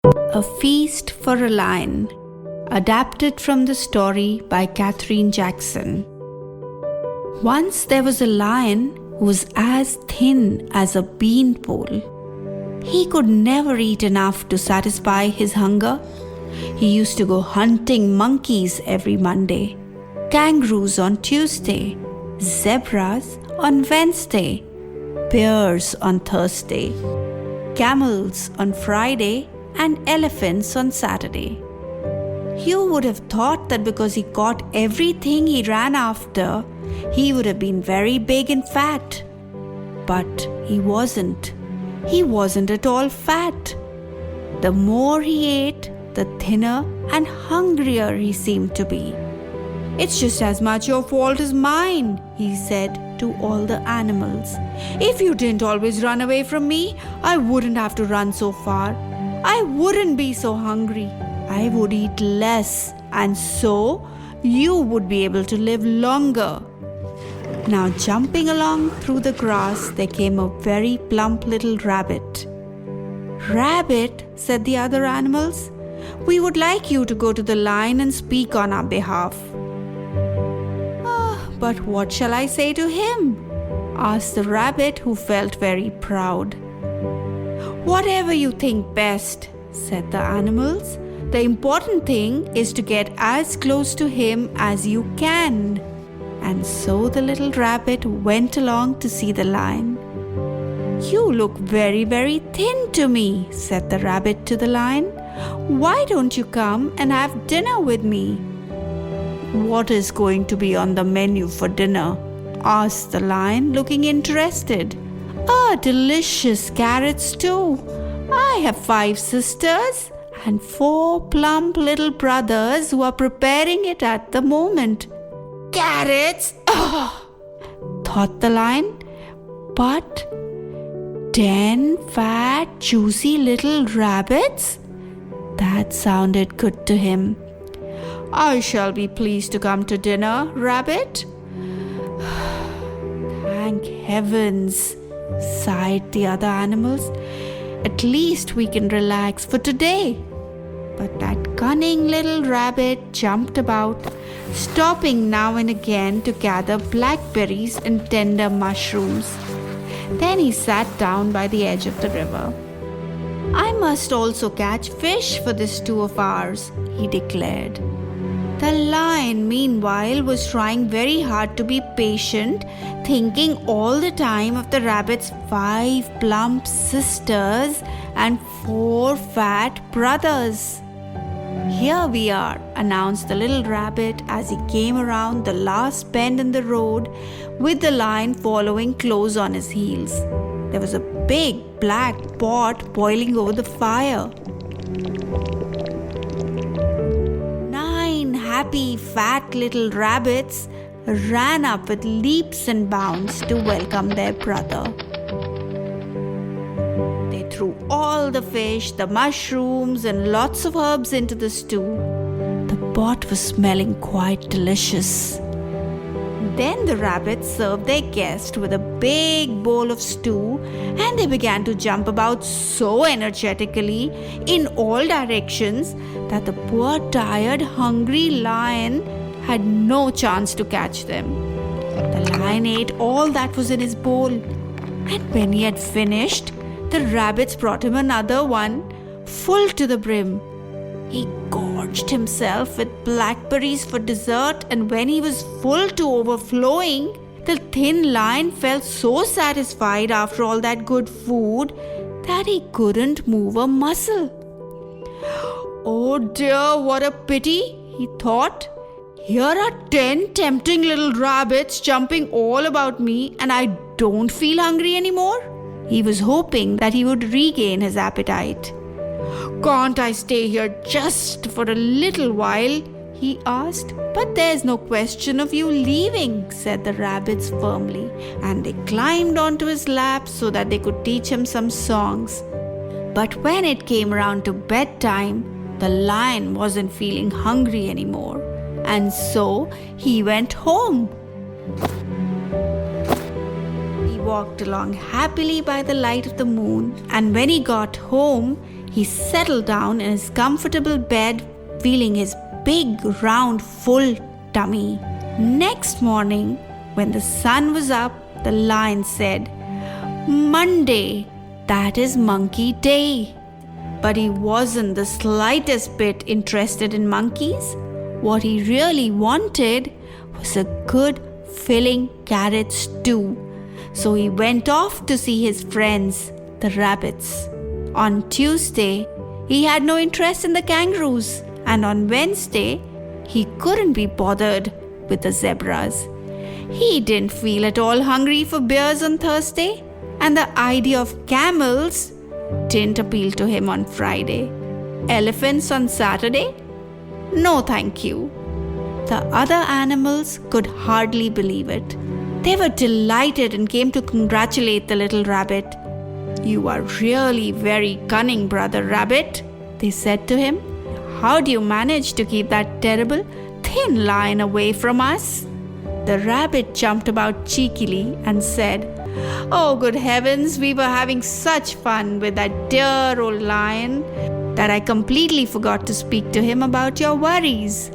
A Feast for a Lion, adapted from the story by Katherine Jackson. Once there was a lion who was as thin as a beanpole. He could never eat enough to satisfy his hunger. He used to go hunting monkeys every Monday, kangaroos on Tuesday, zebras on Wednesday, bears on Thursday, camels on Friday, and elephants on Saturday. You would have thought that because he caught everything he ran after, he would have been very big and fat. But he wasn't. He wasn't at all fat. The more he ate, the thinner and hungrier he seemed to be. "It's just as much your fault as mine," he said to all the animals. "If you didn't always run away from me, I wouldn't have to run so far. I wouldn't be so hungry. I would eat less, and so you would be able to live longer." Now, jumping along through the grass, there came a very plump little rabbit. "Rabbit," said the other animals, "we would like you to go to the lion and speak on our behalf." "But what shall I say to him?" asked the rabbit, who felt very proud. "Whatever you think best," said the animals. "The important thing is to get as close to him as you can." And so the little rabbit went along to see the lion. "You look very, very thin to me," said the rabbit to the lion. "Why don't you come and have dinner with me?" "What is going to be on the menu for dinner?" asked the lion, looking interested. "A delicious carrot stew. I have 5 sisters and 4 plump little brothers who are preparing it at the moment." "Carrots!" thought the lion. But 10 fat, juicy little rabbits? That sounded good to him. "I shall be pleased to come to dinner, Rabbit." "Thank heavens," sighed the other animals. "At least we can relax for today." But that cunning little rabbit jumped about, stopping now and again to gather blackberries and tender mushrooms. Then he sat down by the edge of the river. "I must also catch fish for this stew of ours," he declared. The lion, meanwhile, was trying very hard to be patient, thinking all the time of the rabbit's 5 plump sisters and 4 fat brothers. "Here we are," announced the little rabbit as he came around the last bend in the road, with the lion following close on his heels. There was a big black pot boiling over the fire. 9 happy, fat little rabbits ran up with leaps and bounds to welcome their brother. They threw all the fish, the mushrooms, and lots of herbs into the stew. The pot was smelling quite delicious. Then the rabbits served their guest with a big bowl of stew, and they began to jump about so energetically in all directions that the poor, tired, hungry lion had no chance to catch them. The lion ate all that was in his bowl, and when he had finished, the rabbits brought him another one, full to the brim. He gorged himself with blackberries for dessert, and when he was full to overflowing, the thin lion felt so satisfied after all that good food that he couldn't move a muscle. "Oh dear, what a pity," he thought. "Here are 10 tempting little rabbits jumping all about me, and I don't feel hungry anymore." He was hoping that he would regain his appetite. "Can't I stay here just for a little while?" he asked. "But there's no question of you leaving," said the rabbits firmly, and they climbed onto his lap so that they could teach him some songs. But when it came around to bedtime, the lion wasn't feeling hungry anymore, and so he went home. He walked along happily by the light of the moon, and when he got home, He settled down in his comfortable bed, feeling his big, round, full tummy. Next morning, when the sun was up, the lion said, "Monday, that is monkey day." But he wasn't the slightest bit interested in monkeys. What he really wanted was a good, filling carrot stew. So he went off to see his friends, the rabbits. On Tuesday, he had no interest in the kangaroos, and on Wednesday, he couldn't be bothered with the zebras. He didn't feel at all hungry for bears on Thursday, and the idea of camels didn't appeal to him on Friday. Elephants on Saturday? No, thank you. The other animals could hardly believe it. They were delighted and came to congratulate the little rabbit. "You are really very cunning, brother rabbit," they said to him. "How do you manage to keep that terrible thin lion away from us?" The rabbit jumped about cheekily and said, "Oh, good heavens, we were having such fun with that dear old lion that I completely forgot to speak to him about your worries.